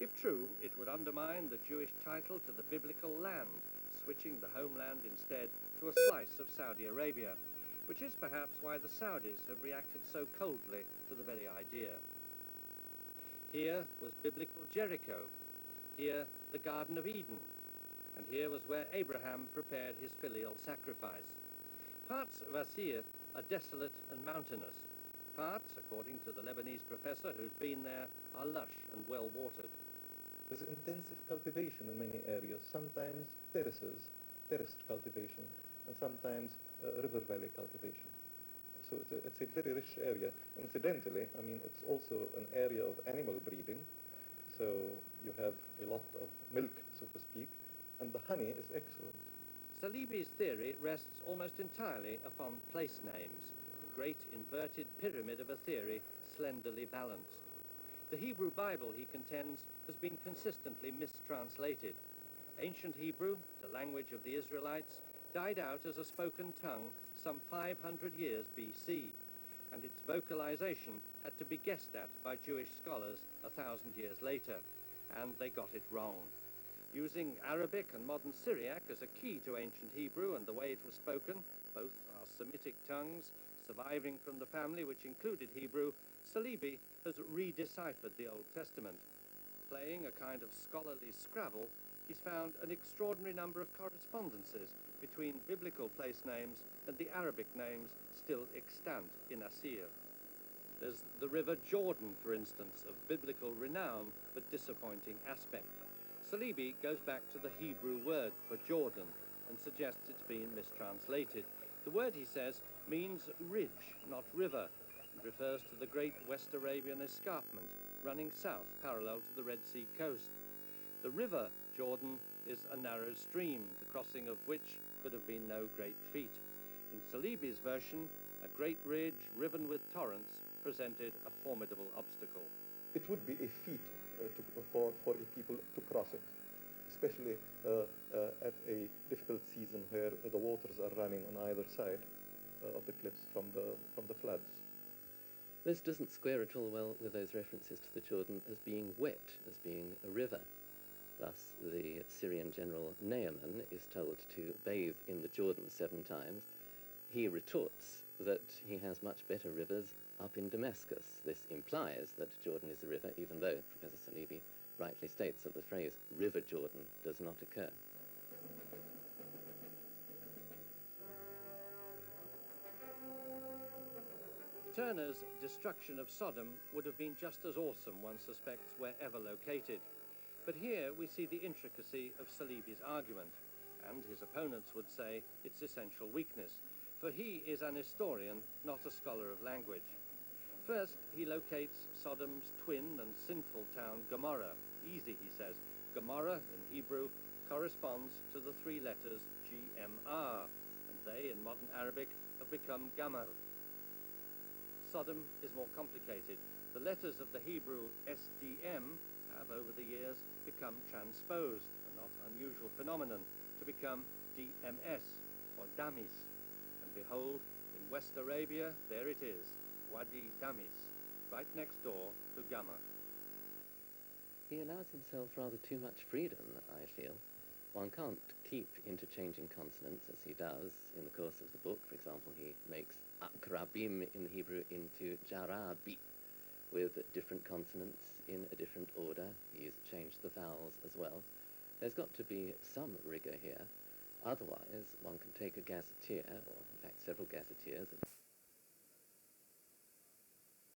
If true, it would undermine the Jewish title to the biblical land, switching the homeland instead to a slice of Saudi Arabia, which is perhaps why the Saudis have reacted so coldly to the very idea. Here was biblical Jericho, here the Garden of Eden, and here was where Abraham prepared his filial sacrifice. Parts of Asir are desolate and mountainous. Parts, according to the Lebanese professor who's been there, are lush and well watered. There's intensive cultivation in many areas, sometimes terraced cultivation, and sometimes river valley cultivation. So it's a very rich area. Incidentally, I mean, it's also an area of animal breeding. So you have a lot of milk, so to speak, and the honey is excellent. Salibi's theory rests almost entirely upon place names, a great inverted pyramid of a theory slenderly balanced. The Hebrew Bible, he contends, has been consistently mistranslated. Ancient Hebrew, the language of the Israelites, died out as a spoken tongue some 500 years BC, and its vocalization had to be guessed at by Jewish scholars 1,000 years later, and they got it wrong. Using Arabic and modern Syriac as a key to ancient Hebrew and the way it was spoken, both are Semitic tongues surviving from the family which included Hebrew, Salibi has redeciphered the Old Testament. Playing a kind of scholarly Scrabble, he's found an extraordinary number of correspondences between biblical place names and the Arabic names still extant in Asir. There's the River Jordan, for instance, of biblical renown but disappointing aspect. Salibi goes back to the Hebrew word for Jordan and suggests it's been mistranslated. The word, he says, means ridge, not river, and refers to the great West Arabian escarpment running south parallel to the Red Sea coast. The river Jordan is a narrow stream, the crossing of which could have been no great feat. In Salibi's version, a great ridge riven with torrents presented a formidable obstacle. It would be a feat for a people to cross it, especially at a difficult season where the waters are running on either side of the cliffs from the floods. This doesn't square at all well with those references to the Jordan as being wet, as being a river. Thus, the Syrian general Naaman is told to bathe in the Jordan 7 times. He retorts that he has much better rivers up in Damascus. This implies that Jordan is a river, even though Professor Salibi rightly states that the phrase River Jordan does not occur. Turner's destruction of Sodom would have been just as awesome, one suspects, wherever located. But here we see the intricacy of Salibi's argument, and his opponents would say its essential weakness, for he is an historian, not a scholar of language. First, he locates Sodom's twin and sinful town, Gomorrah. Easy, he says. Gomorrah, in Hebrew, corresponds to the 3 letters GMR, and they, in modern Arabic, have become Gamar. Sodom is more complicated. The letters of the Hebrew SDM have, over the years, become transposed, a not unusual phenomenon, to become DMS, or Damis. And behold, in West Arabia, there it is, Wadi Damis, right next door to Gamar. He allows himself rather too much freedom, I feel. One can't keep interchanging consonants as he does in the course of the book. For example, he makes akrabim in the Hebrew into jarabi, with different consonants in a different order. He's changed the vowels as well. There's got to be some rigor here. Otherwise, one can take a gazetteer, or in fact several gazetteers,